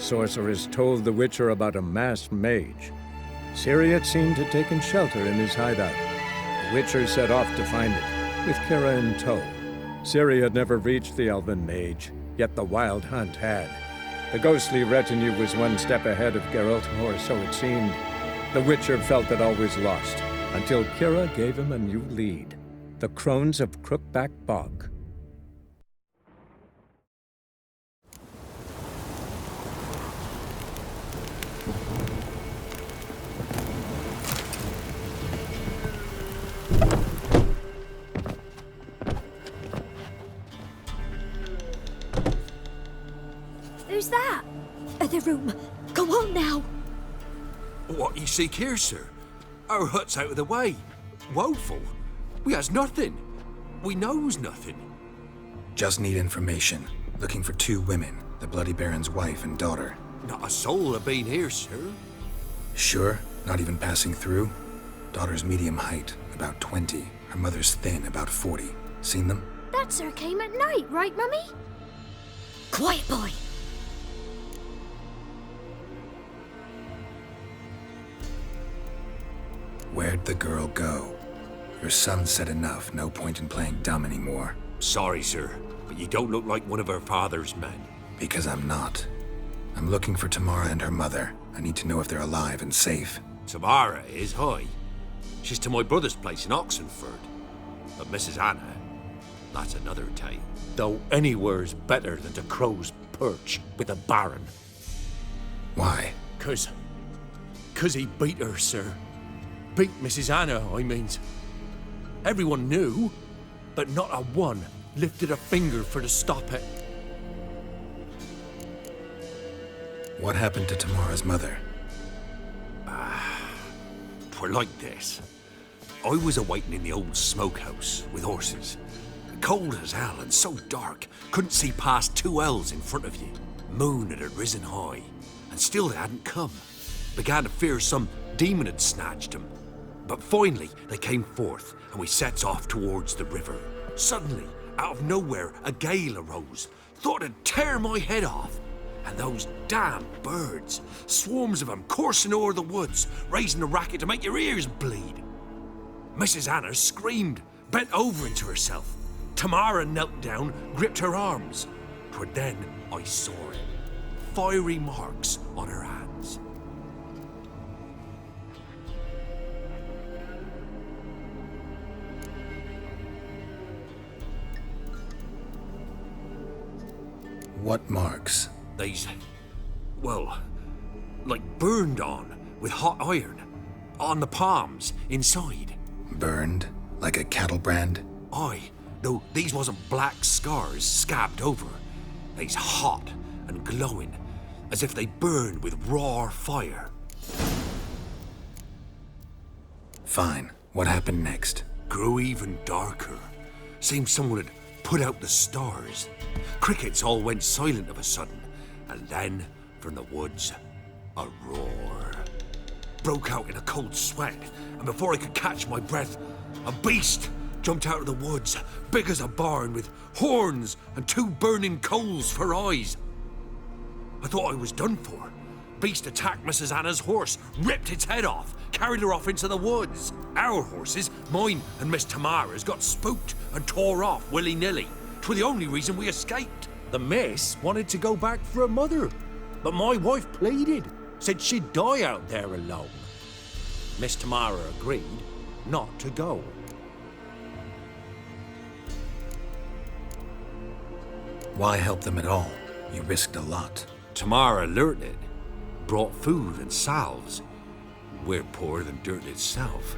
sorceress told the Witcher about a masked mage. Ciri had seemed to have taken shelter in his hideout. The Witcher set off to find it, with Kira in tow. Ciri had never reached the elven mage, yet the Wild Hunt had. The ghostly retinue was one step ahead of Geralt, or so it seemed. The Witcher felt that all was lost, until Kira gave him a new lead. The Crones of Crookback Bog. Who's that? The room. Go on now. What you seek here, sir? Our hut's out of the way. Woeful. We has nothing. We knows nothing. Just need information. Looking for 2 women, the Bloody Baron's wife and daughter. Not a soul have been here, sir. Sure? Not even passing through? Daughter's medium height, about 20. Her mother's thin, about 40. Seen them? That sir came at night, right, Mummy? Quiet, boy. Where'd the girl go? Your son said enough, no point in playing dumb anymore. Sorry, sir, but you don't look like one of her father's men. Because I'm not. I'm looking for Tamara and her mother. I need to know if they're alive and safe. Tamara is, hi. She's to my brother's place in Oxenford. But Mrs. Anna, that's another tale. Though anywhere's better than to Crow's Perch with a baron. Why? Cause he beat her, sir. Beat Mrs. Anna, I means. Everyone knew, but not a one lifted a finger for to stop it. What happened to Tamara's mother? Twere like this. I was awaiting in the old smokehouse with horses. Cold as hell and so dark, couldn't see past 2 ells in front of you. Moon had risen high, and still they hadn't come. Began to fear some demon had snatched them. But finally, they came forth, and we sets off towards the river. Suddenly, out of nowhere, a gale arose. Thought it'd tear my head off. And those damn birds, swarms of them coursing o'er the woods, raising a racket to make your ears bleed. Mrs. Anna screamed, bent over into herself. Tamara knelt down, gripped her arms. 'Twere then I saw it. Fiery marks on her hands. What marks? They's, well, like burned on with hot iron. On the palms, inside. Burned? Like a cattle brand? Aye, though these wasn't black scars scabbed over. They's hot and glowing, as if they burned with raw fire. Fine. What happened next? Grew even darker. Seemed someone had put out the stars. Crickets all went silent of a sudden, and then, from the woods, a roar. Broke out in a cold sweat, and before I could catch my breath, a beast jumped out of the woods, big as a barn, with horns and 2 burning coals for eyes. I thought I was done for. Beast attacked Mrs. Anna's horse, ripped its head off, carried her off into the woods. Our horses, mine and Miss Tamara's, got spooked and tore off willy-nilly. 'Twere the only reason we escaped. The miss wanted to go back for her mother, but my wife pleaded, said she'd die out there alone. Miss Tamara agreed not to go. Why help them at all? You risked a lot. Tamara learnt it, brought food and salves. We're poorer than dirt itself.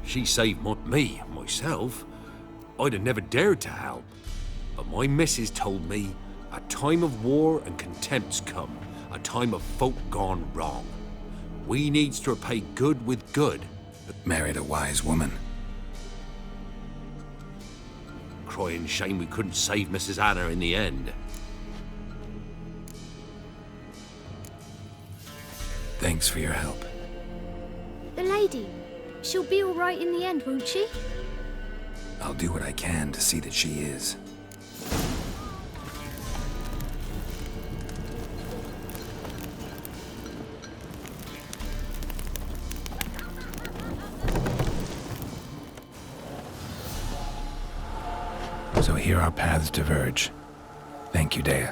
She saved me, myself. I'd have never dared to help. But my missus told me a time of war and contempt's come, a time of folk gone wrong. We needs to repay good with good. Married a wise woman. Crying shame we couldn't save Mrs. Anna in the end. Thanks for your help. The lady. She'll be all right in the end, won't she? I'll do what I can to see that she is. So here our paths diverge. Thank you, Dea.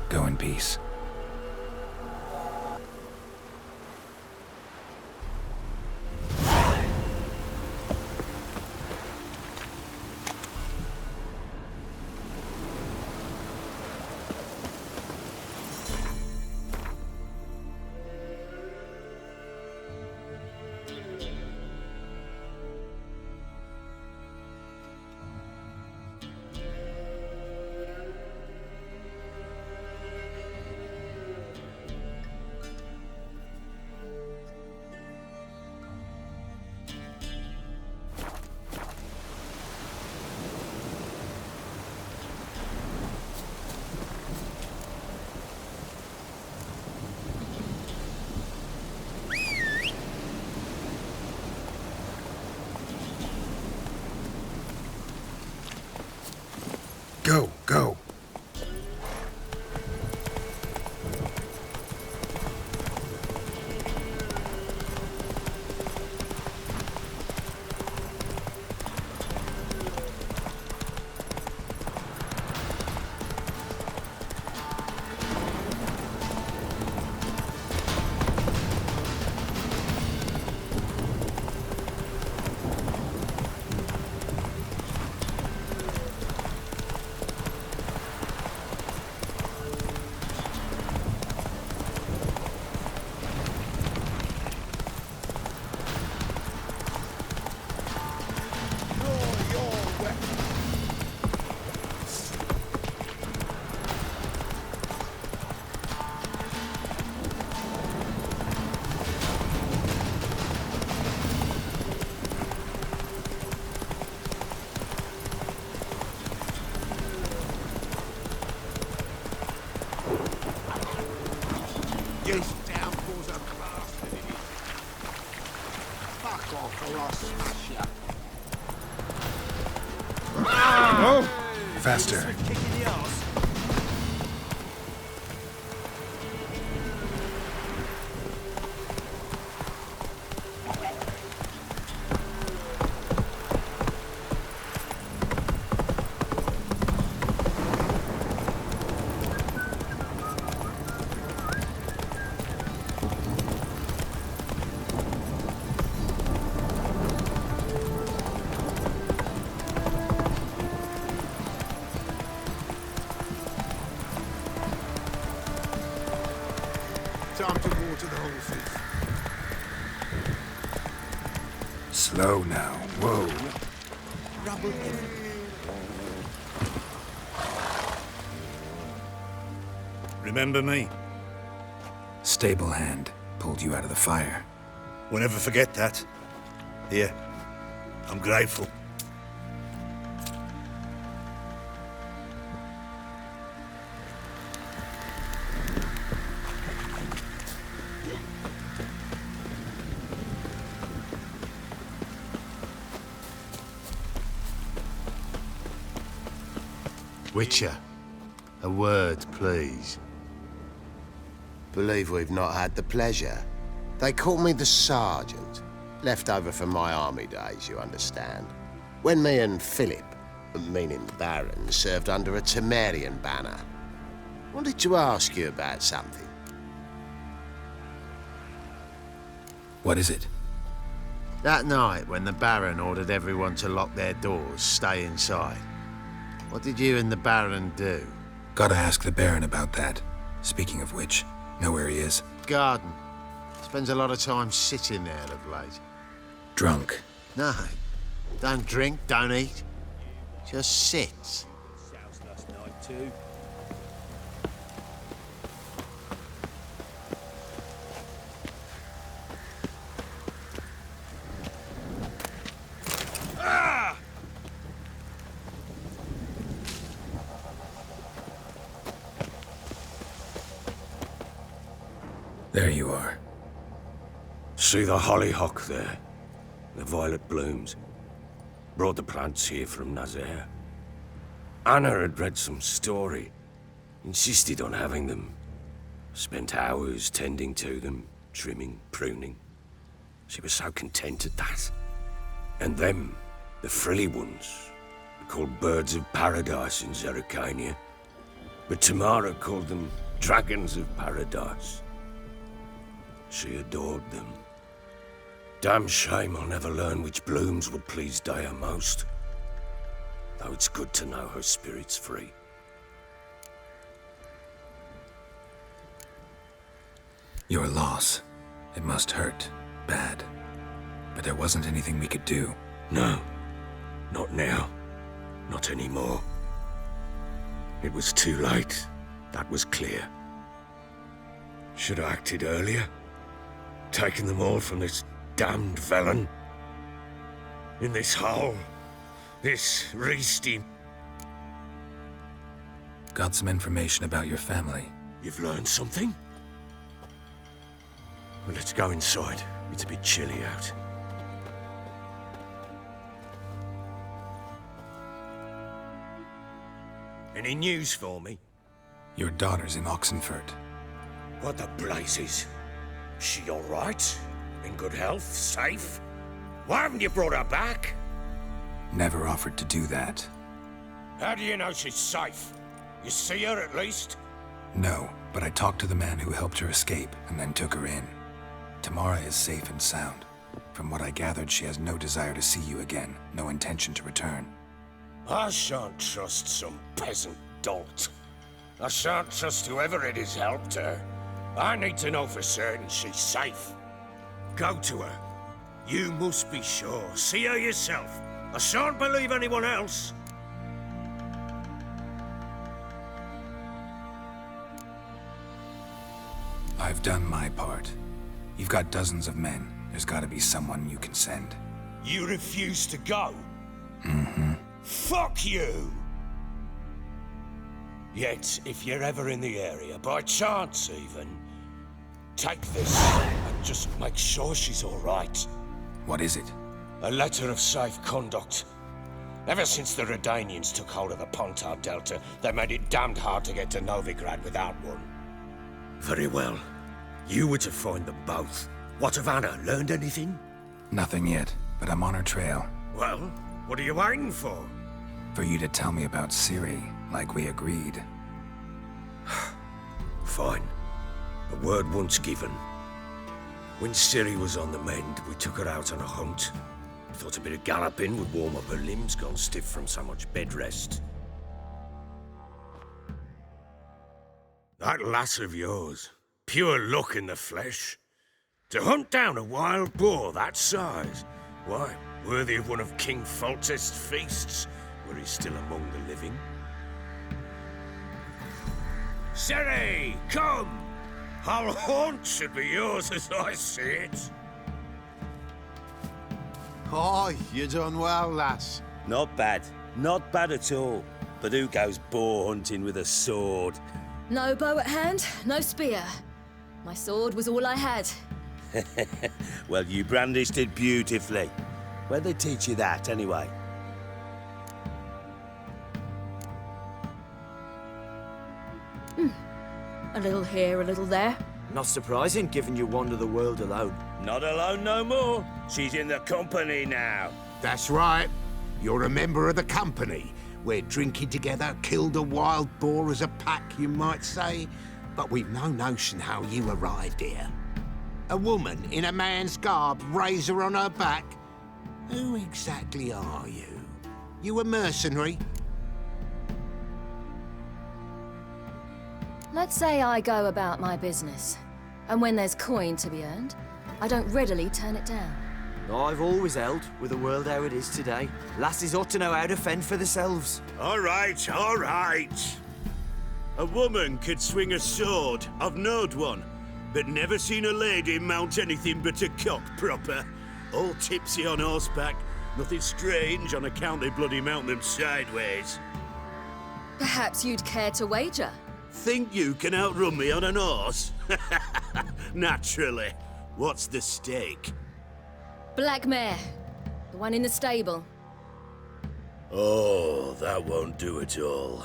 Go in peace. Go, go. This downpour's a bastard, it is. Fuck off or I'll smash ya. Oh! Faster. Kick in the arse. Time to water the horses. Slow now. Whoa. Rubble everywhere. Remember me? Stable hand pulled you out of the fire. We'll never forget that. Here, I'm grateful. Witcher, a word, please. Believe we've not had the pleasure. They call me the Sergeant. Left over from my army days, you understand. When me and Philip, meaning the Baron, served under a Temerian banner. Wanted to ask you about something. What is it? That night, when the Baron ordered everyone to lock their doors, stay inside. What did you and the Baron do? Gotta ask the Baron about that. Speaking of which, know where he is? Garden. Spends a lot of time sitting there of late. Drunk. No. Don't drink, don't eat. Just sits. Sounds last night too. There you are. See the hollyhock there? The violet blooms. Brought the plants here from Nazaire. Anna had read some story. Insisted on having them. Spent hours tending to them, trimming, pruning. She was so content at that. And them, the frilly ones. called birds of paradise in Zerrikania. But Tamara called them dragons of paradise. She adored them. Damn shame I'll never learn which blooms would please Daya most. Though it's good to know her spirit's free. Your loss. It must hurt. Bad. But there wasn't anything we could do. No. Not now. Not anymore. It was too late. That was clear. Should have acted earlier. Taken them all from this damned Velen. In this hole. This Riesti. Got some information about your family. You've learned something? Well, let's go inside. It's a bit chilly out. Any news for me? Your daughter's in Oxenfurt. What the blazes? She all right? In good health? Safe? Why haven't you brought her back? Never offered to do that. How do you know she's safe? You see her at least? No, but I talked to the man who helped her escape and then took her in. Tamara is safe and sound. From what I gathered, she has no desire to see you again, no intention to return. I shan't trust some peasant dolt. I shan't trust whoever it is helped her. I need to know for certain she's safe. Go to her. You must be sure. See her yourself. I shan't believe anyone else. I've done my part. You've got dozens of men. There's gotta be someone you can send. You refuse to go? Mm-hmm. Fuck you! Yet, if you're ever in the area, by chance even, take this and just make sure she's all right. What is it? A letter of safe conduct. Ever since the Redanians took hold of the Pontar Delta, they made it damned hard to get to Novigrad without one. Very well. You were to find them both. What of Anna? Learned anything? Nothing yet, but I'm on her trail. Well, what are you waiting for? For you to tell me about Ciri, like we agreed. Fine. A word once given. When Ciri was on the mend, we took her out on a hunt. Thought a bit of galloping would warm up her limbs, gone stiff from so much bed rest. That lass of yours, pure luck in the flesh. To hunt down a wild boar that size, why, worthy of one of King Foltest's feasts, were he still among the living. Ciri, come! Our haunt should be yours as I see it. Oh, you done well, lass. Not bad. Not bad at all. But who goes boar hunting with a sword? No bow at hand, no spear. My sword was all I had. Well, you brandished it beautifully. Where'd they teach you that, anyway? A little here, a little there. Not surprising, given you wander the world alone. Not alone no more. She's in the company now. That's right. You're a member of the company. We're drinking together, killed a wild boar as a pack, you might say. But we've no notion how you arrived here. A woman in a man's garb, razor on her back. Who exactly are you? You a mercenary? Let's say I go about my business. And when there's coin to be earned, I don't readily turn it down. I've always held, with the world how it is today, lasses ought to know how to fend for themselves. All right, all right. A woman could swing a sword. I've knowed one. But never seen a lady mount anything but a cock proper. All tipsy on horseback. Nothing strange on account they bloody mount them sideways. Perhaps you'd care to wager? Think you can outrun me on an horse? Naturally. What's the stake? Black mare. The one in the stable. Oh, that won't do at all.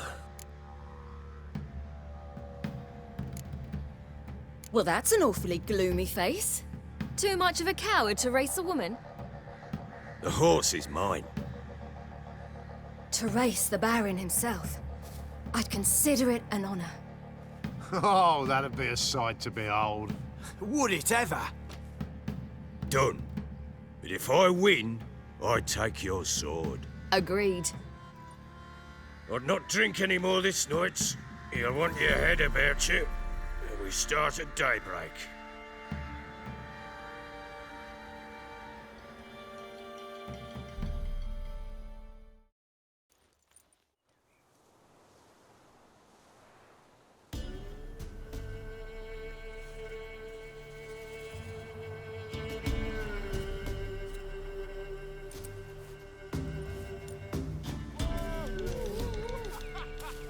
Well, that's an awfully gloomy face. Too much of a coward to race a woman? The horse is mine. To race the Baron himself, I'd consider it an honor. Oh, that'd be a sight to behold. Would it ever? Done. But if I win, I take your sword. Agreed. I'd not drink any more this night. You'll want your head about you. We start at daybreak.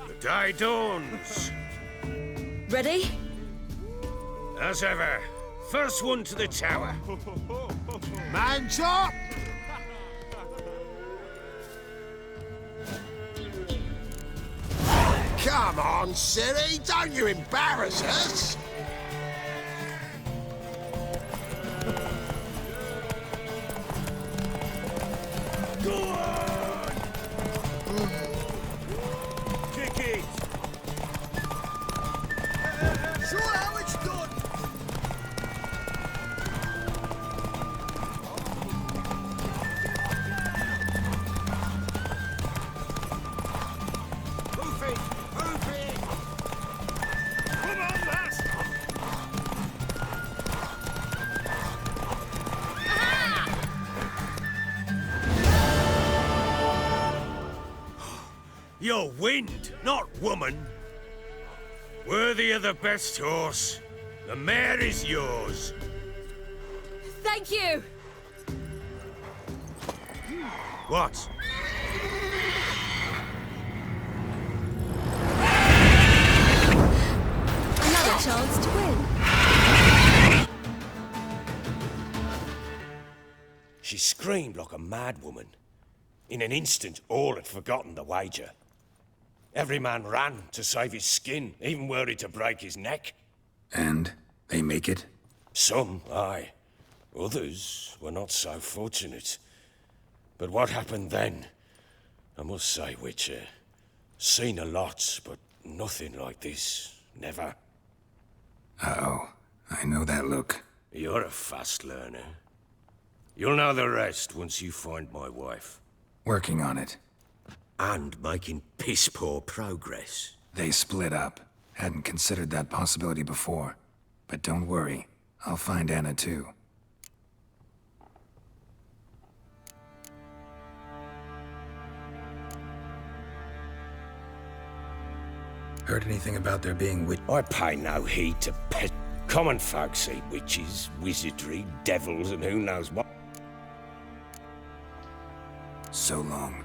The day dawns. Ready? As ever, first one to the tower. Man chop! Come on, Ciri, don't you embarrass us! Go on! Kick it! Show how it's done! Hoof it! Hoof it! Come on, lass! You're wind, not woman. Worthy of the best horse. The mare is yours. Thank you! What? Another chance to win. She screamed like a mad woman. In an instant, all had forgotten the wager. Every man ran to save his skin, even worried to break his neck. And they make it? Some, aye. Others were not so fortunate. But what happened then? I must say, Witcher, seen a lot, but nothing like this. Never. Uh-oh. I know that look. You're a fast learner. You'll know the rest once you find my wife. Working on it. And making piss-poor progress. They split up. Hadn't considered that possibility before. But don't worry. I'll find Anna too. Heard anything about there being I pay no heed to pet. Common folk see witches, wizardry, devils, and who knows what. So long.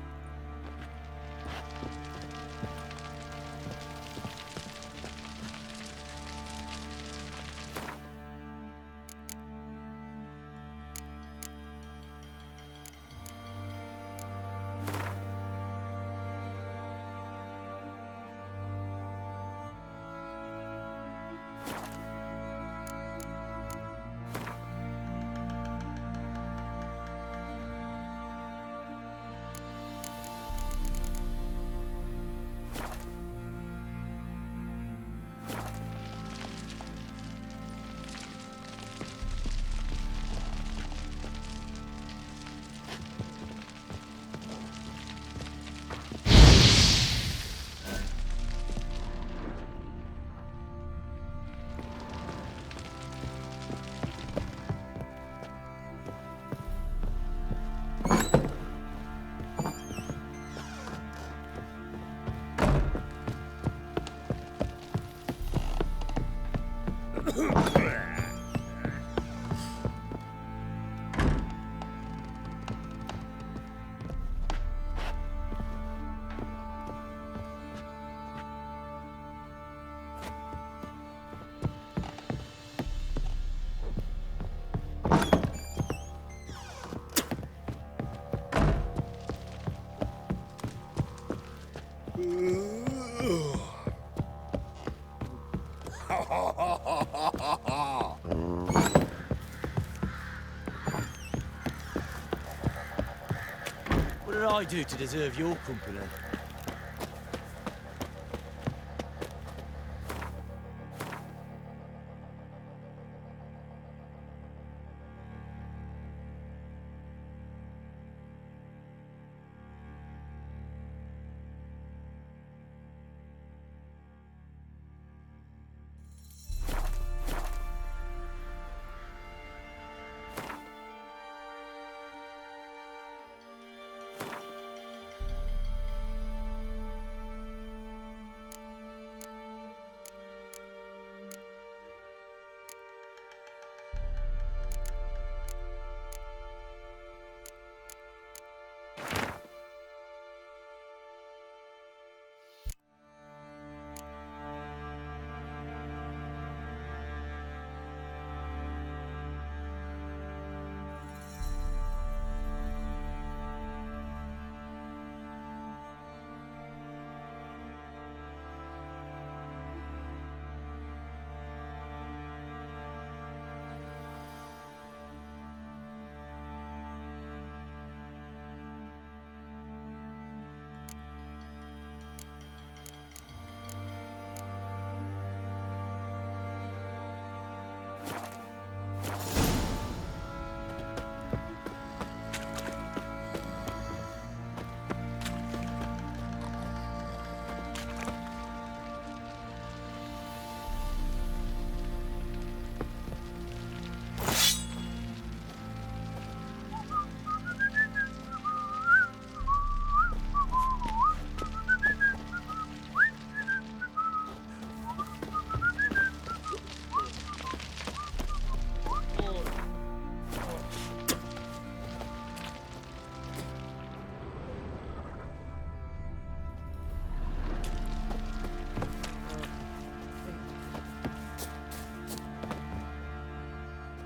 I do to deserve your company?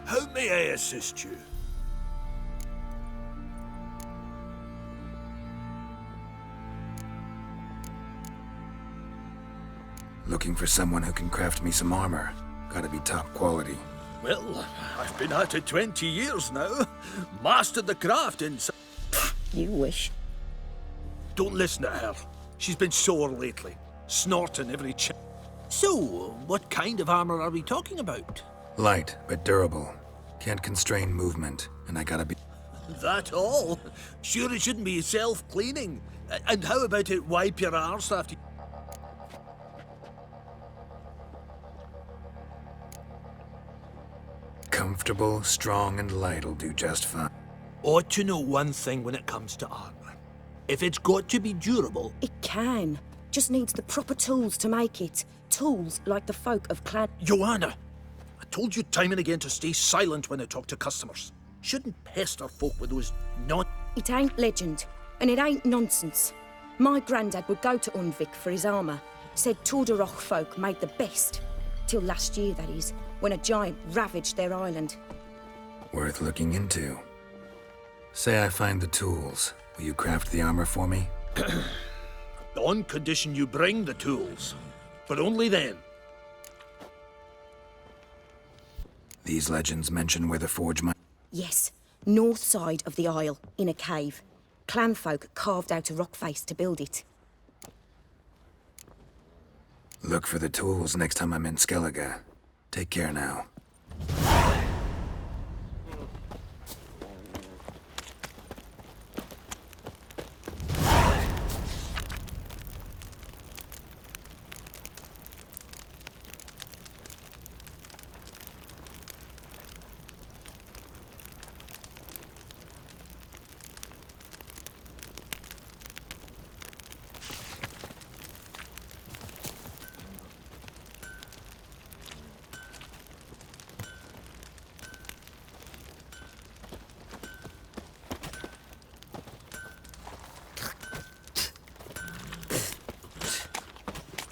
How may I assist you? Looking for someone who can craft me some armor. Gotta be top quality. Well, I've been at it 20 years now. Mastered the craft in... You wish. Don't listen to her. She's been sore lately, snorting every So, what kind of armor are we talking about? Light, but durable. Can't constrain movement, and I gotta be... That all? Sure it shouldn't be self-cleaning. And how about it wipe your arse after... Comfortable, strong, and light'll do just fine. Ought to know one thing when it comes to armor. If it's got to be durable... It can. Just needs the proper tools to make it. Tools like the folk of Clan... Joanna! I told you time and again to stay silent when I talk to customers. Shouldn't pester folk with those It ain't legend, and it ain't nonsense. My granddad would go to Unvik for his armour. Said Tordarroch folk made the best. Till last year, that is, when a giant ravaged their island. Worth looking into. Say I find the tools. Will you craft the armor for me? On condition you bring the tools. But only then. These legends mention where the forge might... Yes, north side of the isle, in a cave. Clanfolk carved out a rock face to build it. Look for the tools next time I'm in Skellige. Take care now.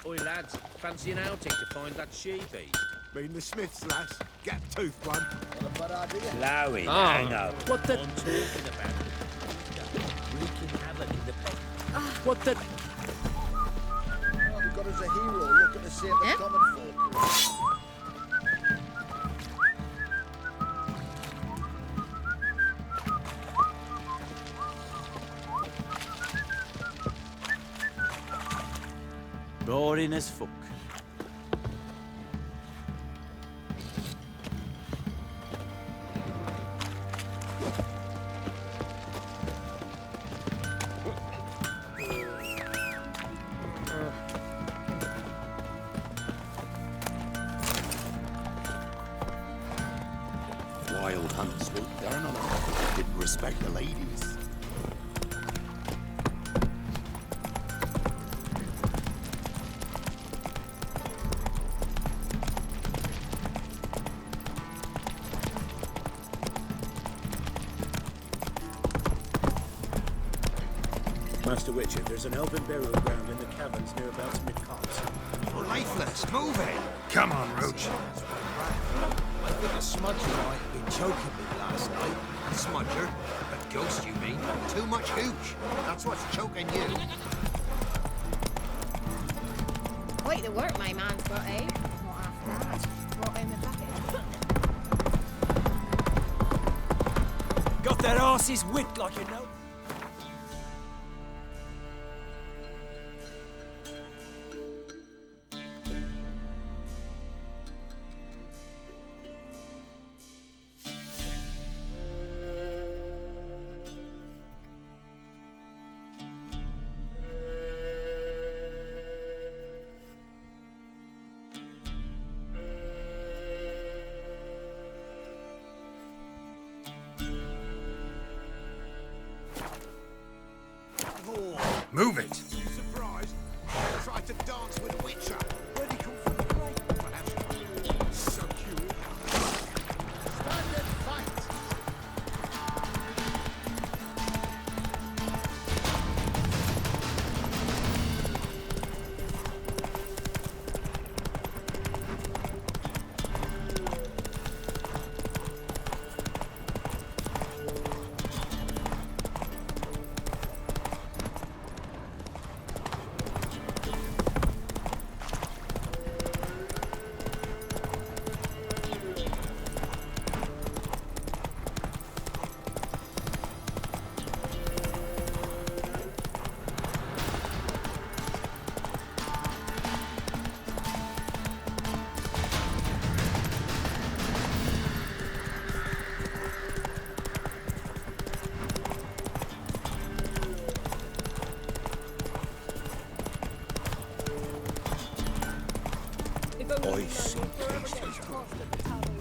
Oi, lads, fancy an outing to find that sheepy? Mean the Smiths, lass. Gap-toothed one. What a bad idea. Lowy, hang up. What the... I'm talking about. Wreaking havoc in the pub. What the... We've got us a hero looking to save the common folk. Boring as fuck. Wild hunters looked down on them. Didn't respect the ladies. Master Witcher, there's an elven burial ground in the caverns near Balsamid Copse. You're lifeless. Move it. Come on, Roach. I think a smudger might have been choking me last night. Smudger? A ghost, you mean? Too much hooch. That's what's choking you. Quite the work my man's got, eh? Not after that. Brought him a bucket. Got their asses whipped like you know. Move it! Surprised? Tried to dance with a witcher. Where'd he come from? Perhaps. So cute. Stand and fight.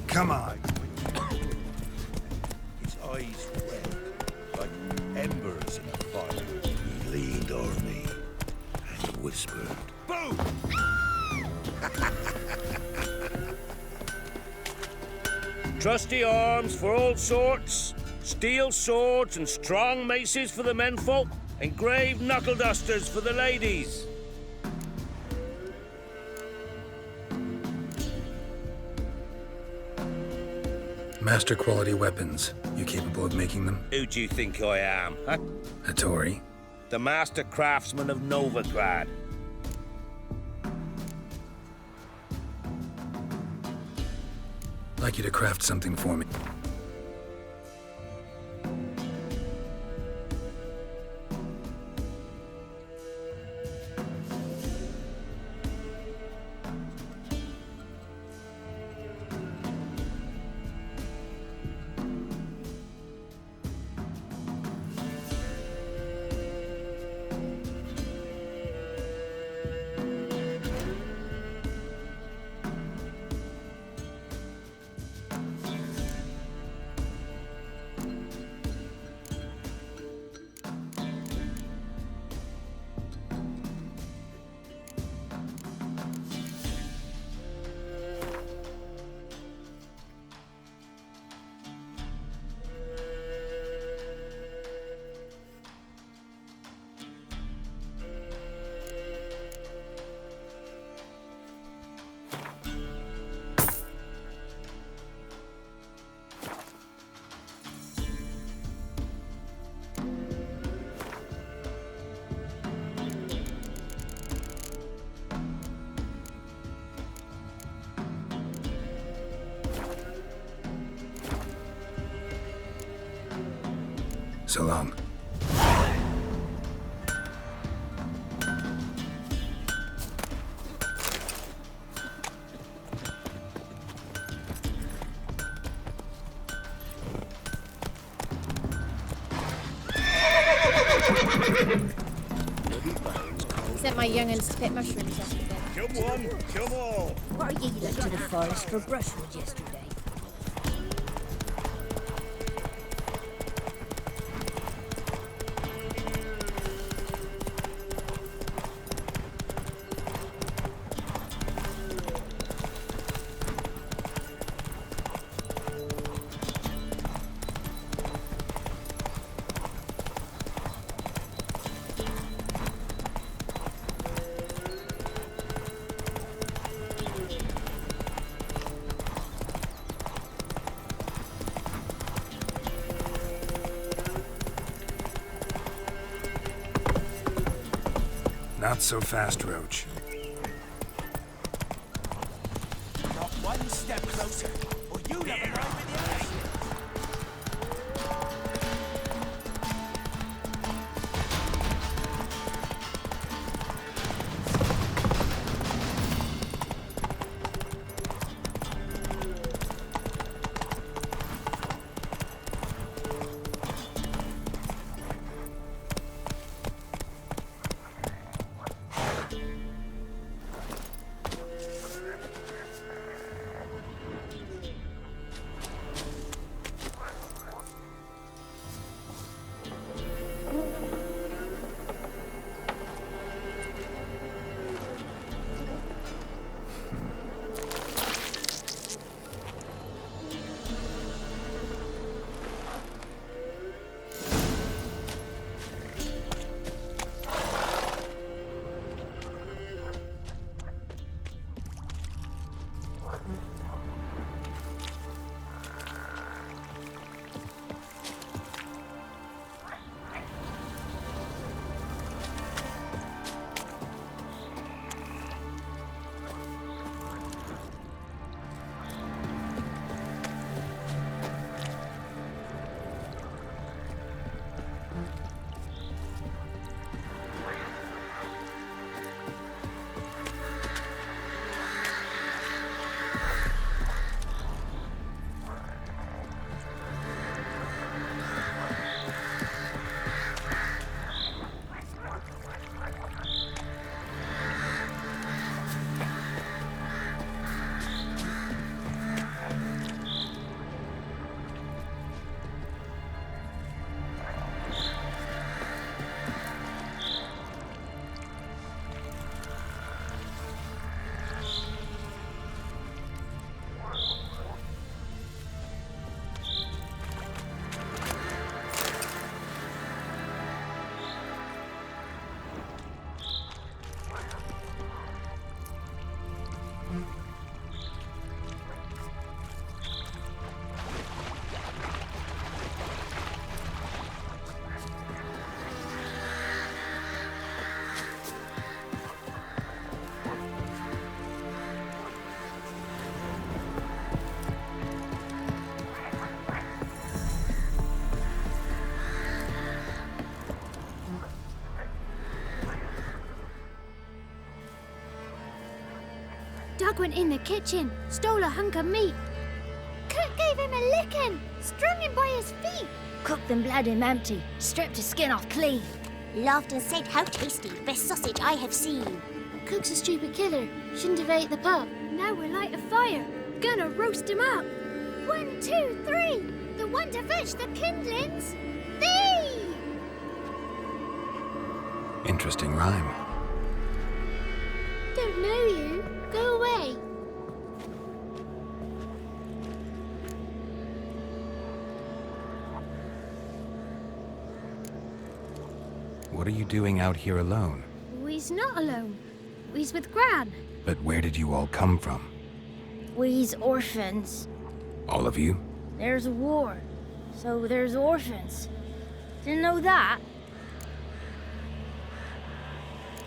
Come on. His eyes red, like embers in a fire. He leaned over me and whispered, "Boom!" Trusty arms for all sorts, steel swords and strong maces for the menfolk, engraved knuckle dusters for the ladies. Master quality weapons. You capable of making them? Who do you think I am, huh? Hattori. The master craftsman of Novigrad. I'd like you to craft something for me. So long. Sent my young'uns to pick mushrooms yesterday. Come on, come on. What are ye left to the forest for brushwood yesterday? Not so fast, Roach. Not one step closer, or you'd have arrived with the others. Doug went in the kitchen, stole a hunk of meat. Cook gave him a licking, strung him by his feet. Cooked and bled him empty, stripped his skin off clean. Laughed and said, "How tasty, best sausage I have seen." Cook's a stupid killer, shouldn't have ate the pup. Now we'll light a fire, gonna roast him up. 1, 2, 3, the one to fetch the kindlings. Thee! Interesting rhyme. Don't know you. Go away. What are you doing out here alone? We's not alone. We's with Gran. But where did you all come from? We's orphans. All of you? There's a war, so there's orphans. Didn't know that.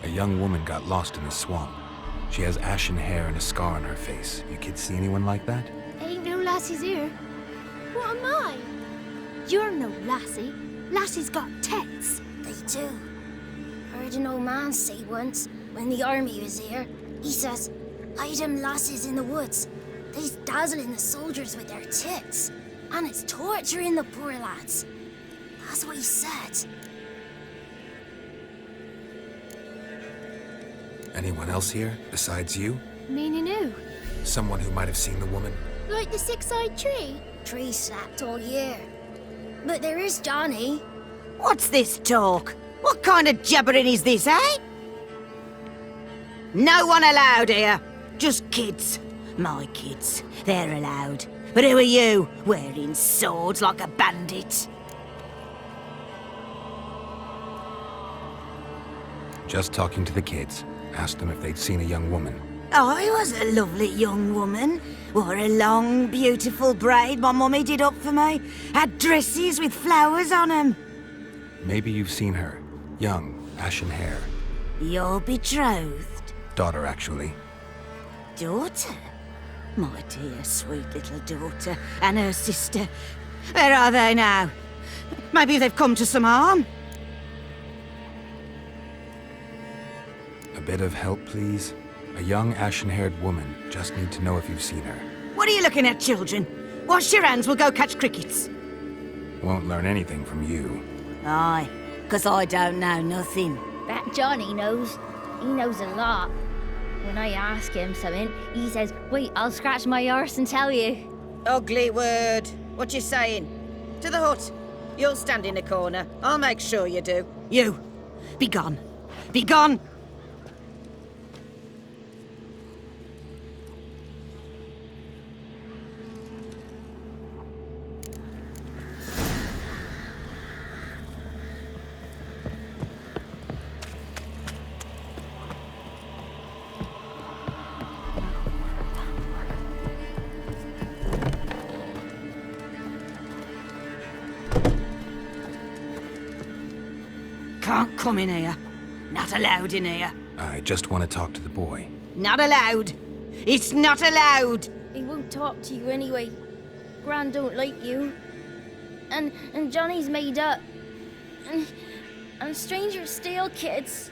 A young woman got lost in the swamp. She has ashen hair and a scar on her face. You kids see anyone like that? Ain't no lassies here. What am I? You're no lassie. Lassie's got tits. They do. Heard an old man say once, when the army was here, he says, "Hide them lasses in the woods. They's dazzling the soldiers with their tits. And it's torturing the poor lads." That's what he said. Anyone else here besides you? Meaning who? Someone who might have seen the woman? Like the six-eyed tree? Tree slapped all year. But there is Johnny. What's this talk? What kind of jabbering is this, eh? No one allowed here. Just kids. My kids. They're allowed. But who are you, wearing swords like a bandit? Just talking to the kids. Asked them if they'd seen a young woman. I was a lovely young woman. Wore a long, beautiful braid my mummy did up for me. Had dresses with flowers on 'em. Maybe you've seen her. Young, ashen hair. Your betrothed? Daughter, actually. Daughter? My dear, sweet little daughter and her sister. Where are they now? Maybe they've come to some harm? A bit of help, please? A young, ashen-haired woman. Just need to know if you've seen her. What are you looking at, children? Wash your hands, we'll go catch crickets. Won't learn anything from you. Aye, 'cause I don't know nothing. That Johnny knows. He knows a lot. When I ask him something, he says, wait, I'll scratch my arse and tell you. Ugly word. What you saying? To the hut. You'll stand in a corner. I'll make sure you do. You, be gone. Be gone! Can't come in here. Not allowed in here. I just want to talk to the boy. Not allowed. It's not allowed. He won't talk to you anyway. Gran don't like you. And Johnny's made up. And strangers steal kids.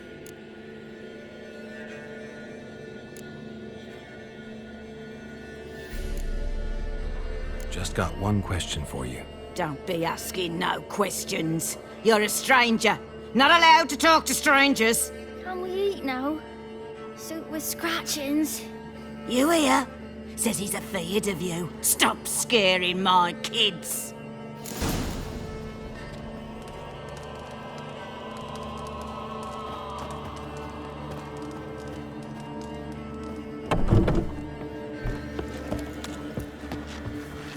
Just got one question for you. Don't be asking no questions. You're a stranger. Not allowed to talk to strangers. Can we eat now? Soup with scratchings. You here? Says he's afeard of you. Stop scaring my kids.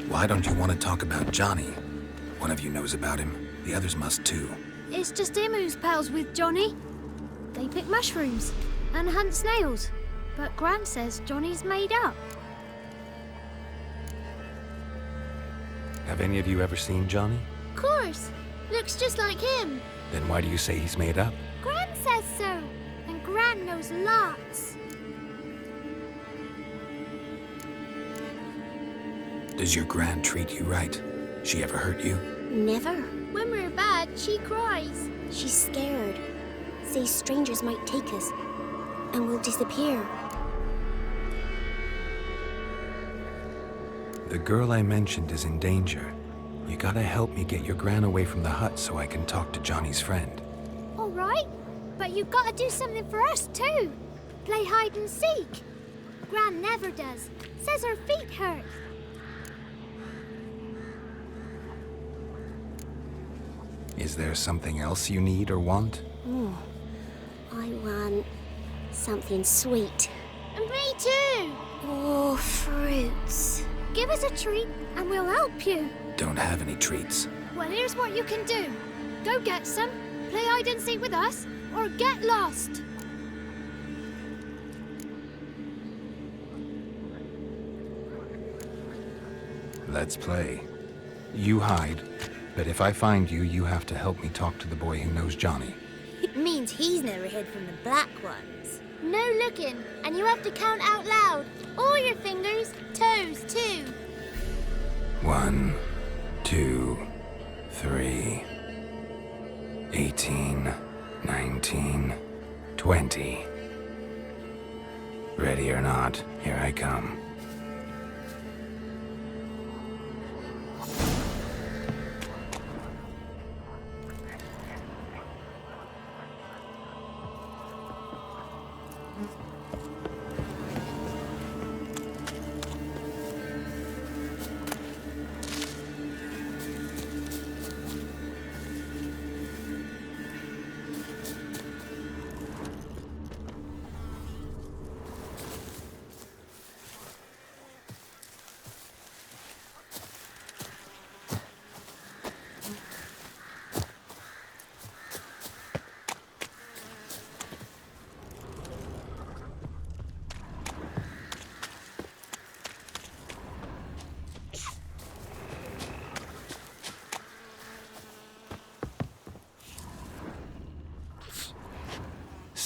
Why don't you want to talk about Johnny? One of you knows about him. The others must too. It's just him who's pals with Johnny. They pick mushrooms and hunt snails. But Gran says Johnny's made up. Have any of you ever seen Johnny? Of course. Looks just like him. Then why do you say he's made up? Gran says so. And Gran knows lots. Does your Gran treat you right? She ever hurt you? Never. When we're bad, she cries. She's scared. Says strangers might take us. And we'll disappear. The girl I mentioned is in danger. You gotta help me get your Gran away from the hut so I can talk to Johnny's friend. All right. But you've got to do something for us, too. Play hide and seek. Gran never does. Says her feet hurt. Is there something else you need or want? I want something sweet. And me too. Oh, fruits. Give us a treat and we'll help you. Don't have any treats. Well, here's what you can do. Go get some, play hide and seek with us, or get lost. Let's play. You hide, but if I find you, you have to help me talk to the boy who knows Johnny. It means he's never hid from the black ones. No looking, and you have to count out loud. All your fingers, toes too. 1, 2, 3, 18, 19, 20. Ready or not, here I come.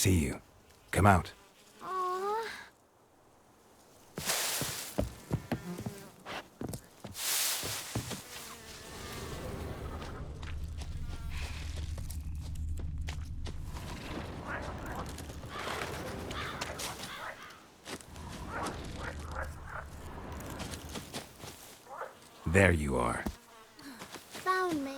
see you. Come out. Aww. There you are. Found me.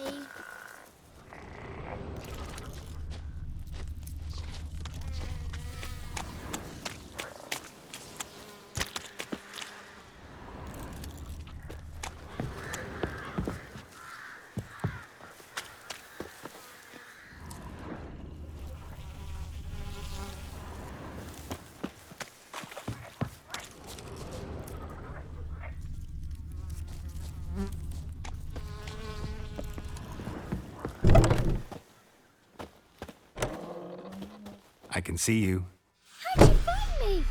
I can see you. How'd you find me?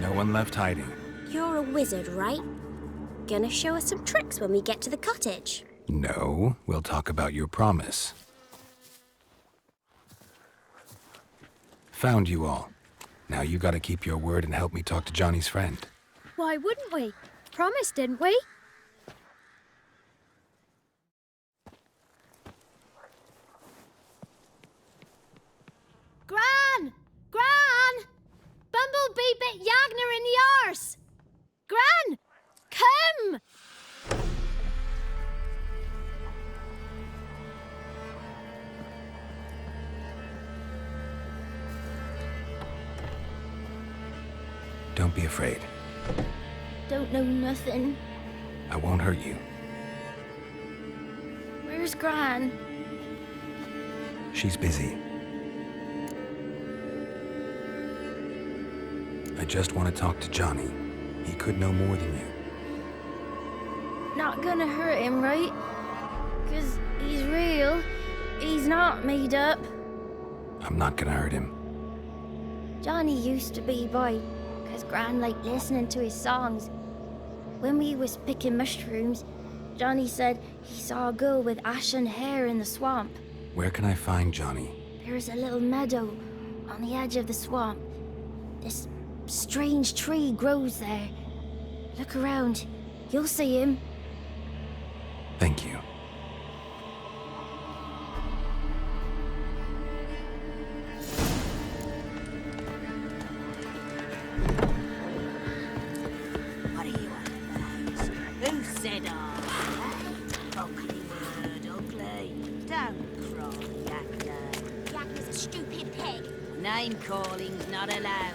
No one left hiding. You're a wizard, right? Gonna show us some tricks when we get to the cottage. No, we'll talk about your promise. Found you all. Now you gotta keep your word and help me talk to Johnny's friend. Why wouldn't we? Promised, didn't we? Gran! Gran! Bumblebee bit Yagner in the arse! Gran! Come! Don't be afraid. Don't know nothing. I won't hurt you. Where's Gran? She's busy. I just want to talk to Johnny. He could know more than you. Not gonna hurt him, right? 'Cause he's real. He's not made up. I'm not gonna hurt him. Johnny used to be boy, 'cause Gran liked listening to his songs. When we was picking mushrooms, Johnny said he saw a girl with ashen hair in the swamp. Where can I find Johnny? There's a little meadow on the edge of the swamp. This strange tree grows there. Look around. You'll see him. Thank you. Name-calling's not allowed.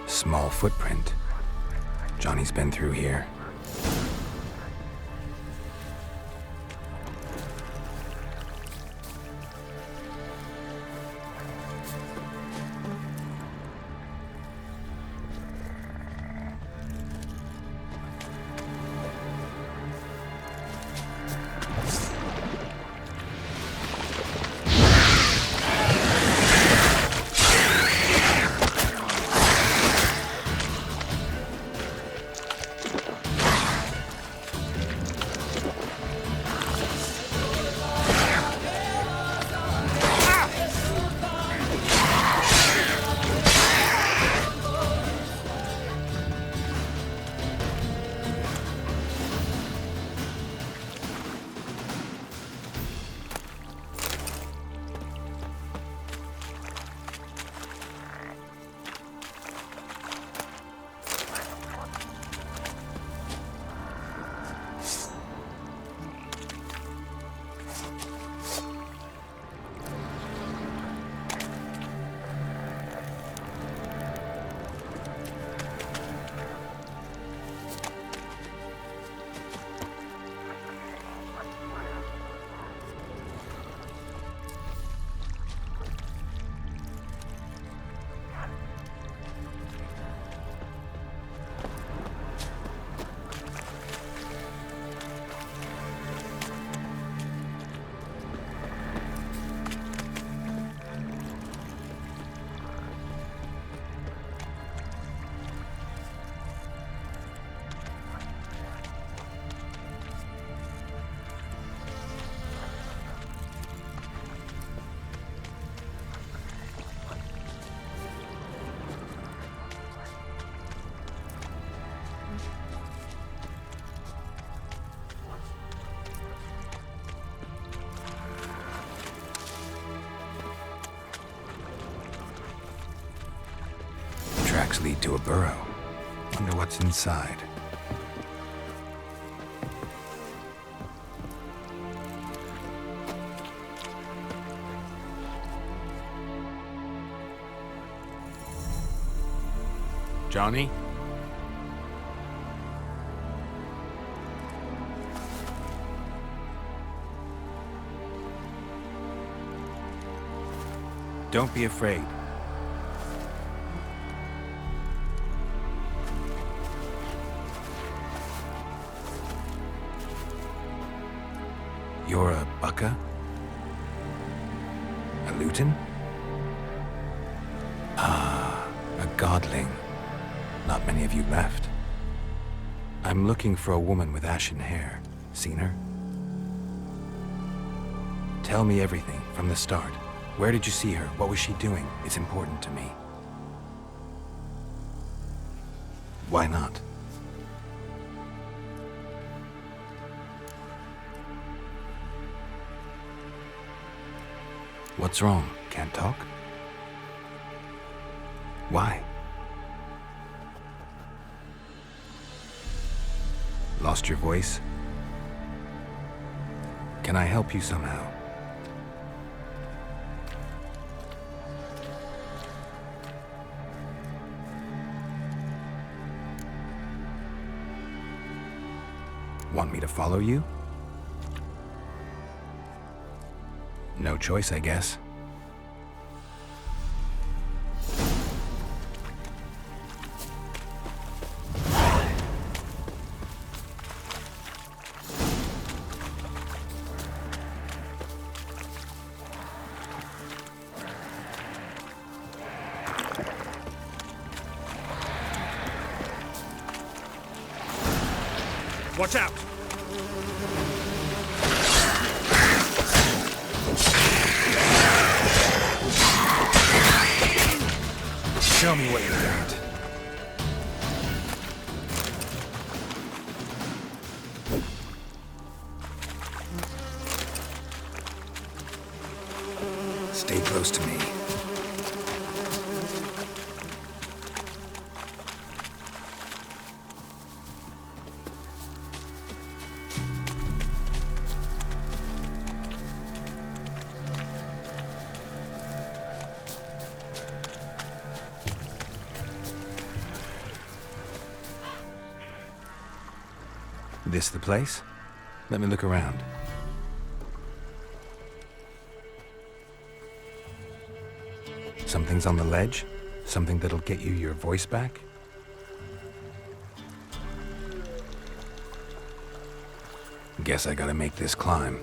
Small footprint. Johnny's been through here. Tracks lead to a burrow. Wonder what's inside. Johnny? Don't be afraid. You're a Bukka? A Luton? Ah, a godling. Not many of you left. I'm looking for a woman with ashen hair. Seen her? Tell me everything from the start. Where did you see her? What was she doing? It's important to me. Why not? What's wrong? Can't talk? Why? lost your voice? Can I help you somehow? Want me to follow you? No choice, I guess. Watch out! Show me what you got. Stay close to me. This the place? Let me look around. Something's on the ledge? Something that'll get you your voice back? Guess I gotta make this climb.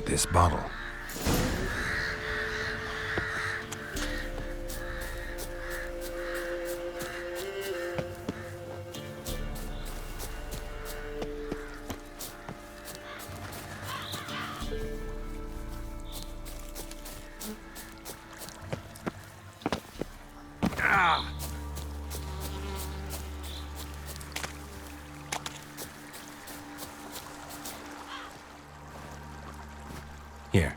This bottle. Here.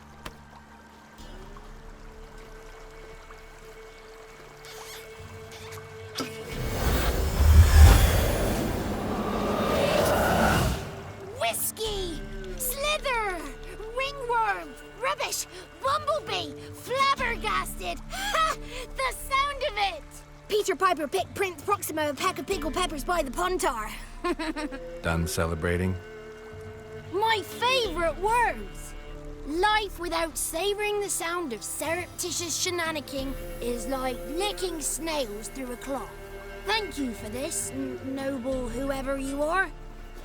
Whiskey! Slither! Ringworm! Rubbish! Bumblebee! Flabbergasted! Ha! The sound of it! Peter Piper picked Prince Proximo a pack of pickled peppers by the Pontar. Done celebrating? My favourite words! Life without savouring the sound of surreptitious shenanigans is like licking snails through a cloth. Thank you for this, noble whoever you are.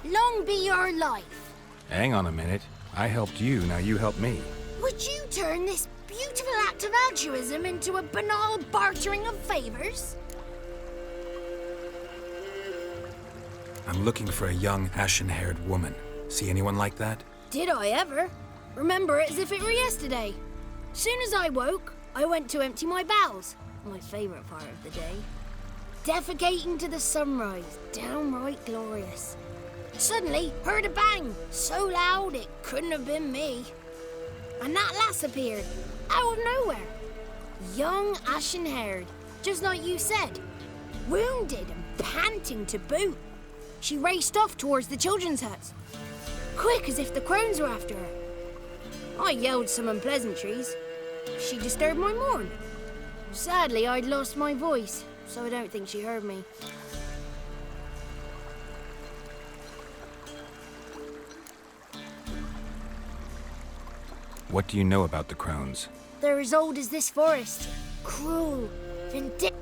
Long be your life. Hang on a minute. I helped you, now you help me. Would you turn this beautiful act of altruism into a banal bartering of favors? I'm looking for a young, ashen-haired woman. See anyone like that? Did I ever? Remember it as if it were yesterday. Soon as I woke, I went to empty my bowels. My favourite part of the day. Defecating to the sunrise, downright glorious. Suddenly, heard a bang, so loud it couldn't have been me. And that lass appeared, out of nowhere. Young, ashen-haired, just like you said. Wounded and panting to boot. She raced off towards the children's huts. Quick as if the crones were after her. I yelled some unpleasantries. She disturbed my morn. Sadly, I'd lost my voice, so I don't think she heard me. What do you know about the crones? They're as old as this forest. Cruel, vindictive.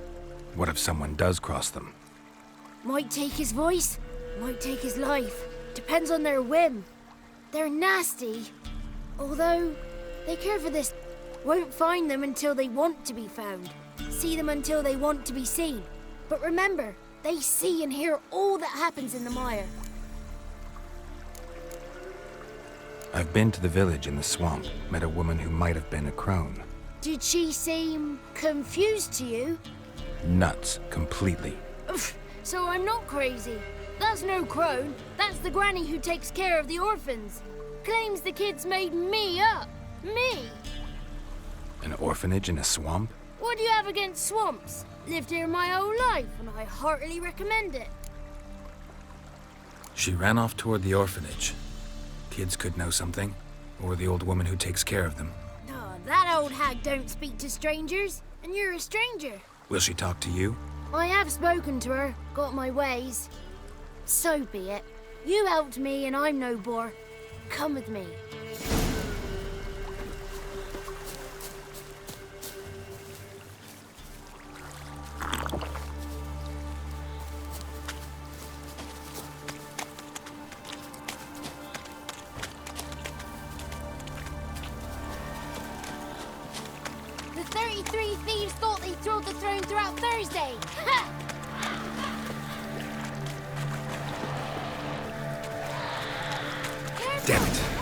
What if someone does cross them? Might take his voice, might take his life. Depends on their whim. They're nasty. Although, they care for this. Won't find them until they want to be found. See them until they want to be seen. But remember, they see and hear all that happens in the mire. I've been to the village in the swamp, met a woman who might have been a crone. Did she seem confused to you? Nuts, completely. So I'm not crazy. That's no crone. That's the granny who takes care of the orphans. Claims the kids made me up. Me! An orphanage in a swamp? What do you have against swamps? Lived here my whole life, and I heartily recommend it. She ran off toward the orphanage. Kids could know something, or the old woman who takes care of them. Oh, that old hag don't speak to strangers, and you're a stranger. Will she talk to you? I have spoken to her, got my ways. So be it. You helped me, and I'm no bore. Come with me. The 33 thieves thought they thrilled the throne throughout Thursday. Ha! Damn it.